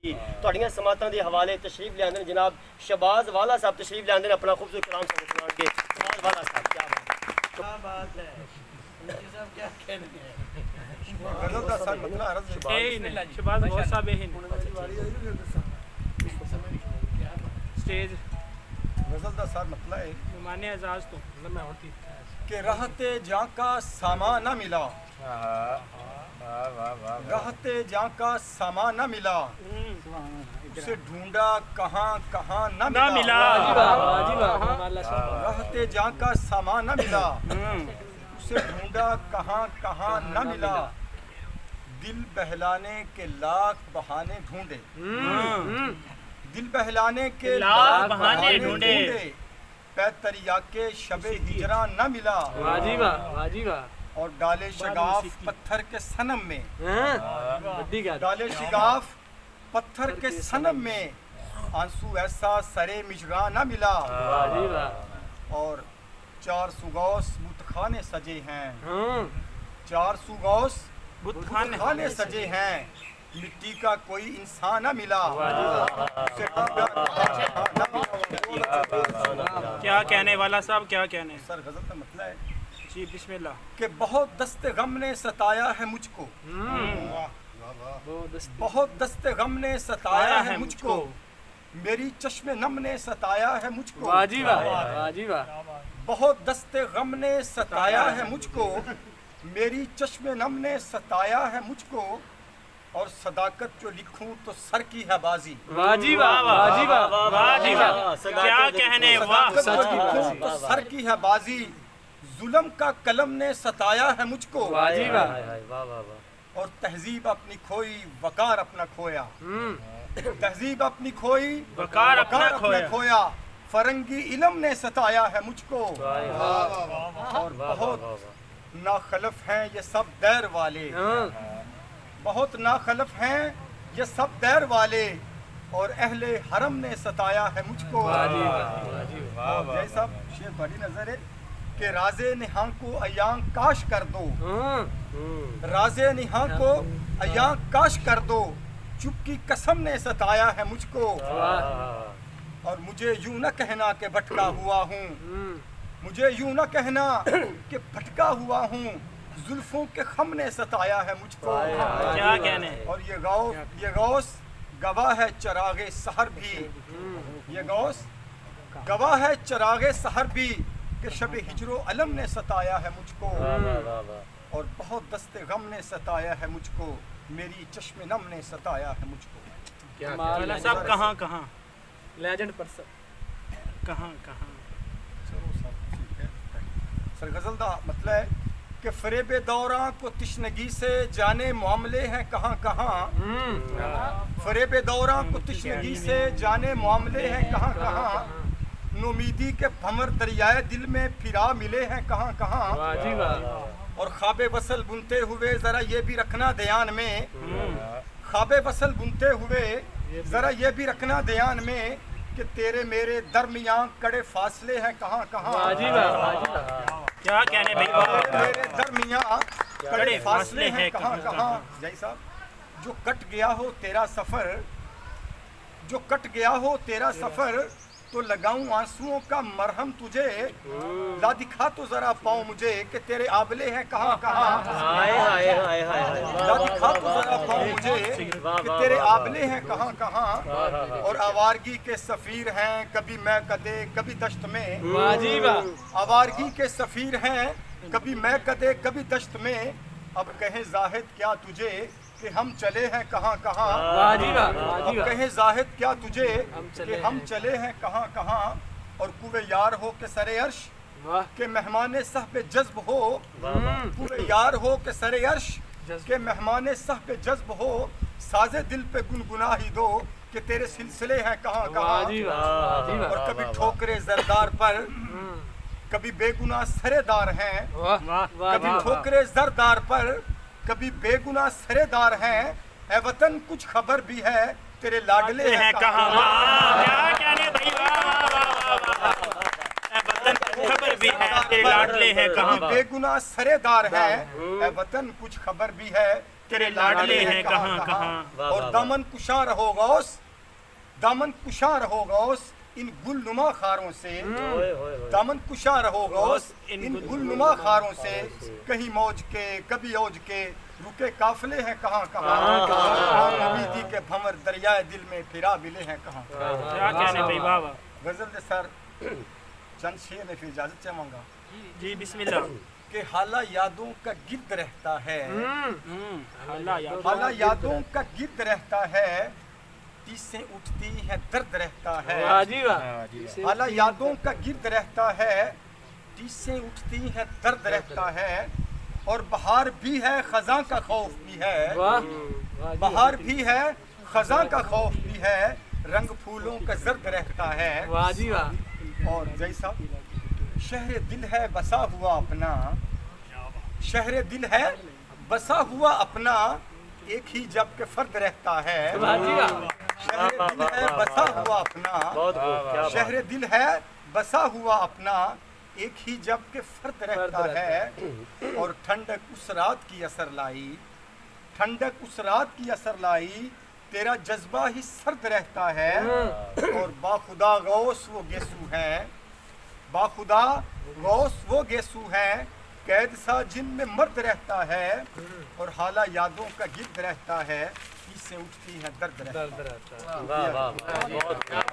ਤੁਹਾਡੀਆਂ ਸਮਾਤਾਂ ਦੇ ਹਵਾਲੇ ਤਸ਼ਰੀਫ ਲਿਆਂਦੇ ਨੇ ਜਨਾਬ ਸ਼ਬਾਜ਼ ਵਾਲਾ ਸਾਹਿਬ ਤਸ਼ਰੀਫ ਲਿਆਂਦੇ ਨੇ ਆਪਣਾ ਖੂਬਸੂਰਤ ਕਲਾਮ ਸੁਣਾਉਣਗੇ। ਸ਼ਬਾਜ਼ ਵਾਲਾ ਸਾਹਿਬ क्या बात है साहब क्या कहने हैं गजल का सर मतलब अर्ज शबाज बहुत साहब स्टेज गजल का सर मतलब है माने एजाज तो मतलब मैं होती कि रहते जहाँ का सामान न मिला रहते जहाँ का सामान न मिला उसे ढूंढा कहाँ कहाँ न मिला रहते जहाँ का सामान न मिला उसे ढूंढा कहाँ कहाँ न मिला दिल बहलाने के लाख बहाने ढूंढे दिल बहलाने के लाख बहाने ढूंढे पैतरिया के शबे हिजरा न मिला और डाले शगाफ पत्थर के सनम में डाले शगाफ पत्थर के सनम में आंसू ऐसा सरे मिजरा न मिला और 4 सुगौस बुतखाने सजे हैं 4 सुगौस बुतखाने सजे हैं मिट्टी का कोई इंसान न मिला क्या कहने वाला साहब क्या कहने सर गजल का मतलब है जी बिस्मिल्लाह कि बहुत दस्ते गम ने सताया है मुझको बहुत दस्ते गम ने सताया है मुझको मेरी चश्मे नम ने सताया है मुझको बहुत दस्ते गम ने सताया है मुझको मेरी चश्मे नम ने सताया है मुझको और सदाकत जो लिखूं तो सर की है बाजी क्या कहने वाह तो सर की है बाजी जुल्म का कलम ने सताया है मुझको और तहजीब अपनी खोई वकार अपना खोया तहजीब अपनी खोई वकार अपना खोया फरंगी इलम ने सताया है मुझको और बहुत नाखलफ हैं ये सब दैर वाले बहुत नाखलफ हैं ये सब दैर वाले और अहले हरम ने सताया है मुझको जैसा शेर बड़ी नजर है कि राजे निहा को अयां काश कर दो राजे निहा को अयां काश कर दो चुप की कसम ने सताया है मुझको और मुझे यूं न कहना कि भटका हुआ हूँ मुझे यूं न कहना कि भटका हुआ हूँ जुल्फों के खम ने सताया है मुझको क्या कहने और ये गौस गवाह है चरागे सहर भी ये गौस गवाह है चरागे सहर भी कि शब हिजरो अलम ने सताया है मुझको और बहुत दस्ते गम ने सताया है मुझको मेरी चश्मे नम ने सताया है मुझको सब कहाँ कहाँ लेजेंड पर्सन कहाँ कहाँ चलो सब ठीक है सर गजल का मतलब है कि फरेबे दौरा को तिश्नगी से जाने मामले हैं कहाँ कहाँ फरेबे दौरा को तिश्नगी से जाने मामले हैं कहाँ कहाँ नोमीदी के भंवर दरियाए दिल में फिरा मिले हैं कहाँ कहाँ और ख्वाबे वसल बुनते हुए जरा ये भी रखना ध्यान में ख्वाबे वसल बुनते हुए जरा ये भी रखना ध्यान में कि तेरे मेरे दरमियां कड़े फासले हैं कहाँ कहाँ क्या कहने भाई मेरे दरमियां कड़े फासले हैं कहाँ कहाँ जय साहब जो कट गया हो तेरा सफर जो कट गया हो तेरा सफर तो लगाऊं आंसुओं का मरहम तुझे ला दिखा तो जरा पाऊं मुझे कि तेरे आबले हैं कहाँ कहाँ ला दिखा तो जरा पाऊं मुझे कि तेरे आबले हैं कहाँ कहाँ और आवारगी के सफीर हैं कभी मैं कदे कभी दश्त में आवारगी के सफीर हैं कभी मैं कदे कभी दश्त में अब कहे जाहिद क्या तुझे कि हम चले हैं कहाँ कहाँ अब कहे जाहिद क्या तुझे कि हम चले हैं कहाँ कहाँ और कुवे यार हो के सरे अर्श के मेहमान सहब जज्ब हो कुवे यार हो के सरे अर्श के मेहमान सहब जज्ब हो साजे दिल पे गुनगुना ही दो कि तेरे सिलसिले हैं कहाँ कहाँ और कभी ठोकरे जरदार पर कभी बेगुनाह सरेदार हैं कभी ठोकरे जरदार पर कभी बेगुनाह सरेदार हैं ए वतन कुछ खबर भी है तेरे लाडले हैं कहाँ क्या कहने भाई वतन खबर भी है तेरे लाडले हैं कहाँ बेगुनाह सरेदार हैं ए वतन कुछ खबर भी है तेरे लाडले हैं कहाँ कहाँ। और दामन कुशा रहो गौस, दामन कुशा रहो गौस इन गुलनुमा खारों से, दामन कुशा रहो गौस इन गुलनुमा खारों से। कहीं मौज के कभी औज के रुके काफिले हैं कहाँ कहाँ। नबीदी के भंवर दरियाए दिल में फिरा बिले हैं कहाँ। क्या कहने भाई वाह वाह। गजल दे सर चंद शेर ने फिर इजाजत चाहूंगा जी बिस्मिल्लाह। कि हाला यादों का गिर्द रहता है, हाला यादों का गिर्द रहता है, तीसें उठती है दर्द रहता है। हाला यादों का गिर्द रहता है, तीसें उठती है दर्द रहता है। और बहार भी है खजां का खौफ भी है, बहार भी है खजां का खौफ भी है, रंग फूलों का जर्द रहता है। और जैसा शहर दिल है बसा हुआ अपना, शहर दिल है बसा हुआ अपना, एक ही जब के फर्द रहता है। शहर दिल है बसा हुआ अपना, शहर दिल है बसा हुआ अपना, एक ही जब के फर्द रहता है। और ठंडक उस रात की असर लाई, ठंडक उस रात की असर लाई, तेरा जज्बा ही सर्द रहता है। और बाखुदा गौस वो गेसू है, बाखुदा गौस वो गेसू है, कैद सा जिन में मर्द रहता है। और हाला यादों का गिर्द रहता है, इससे उठती है दर्द रहता है।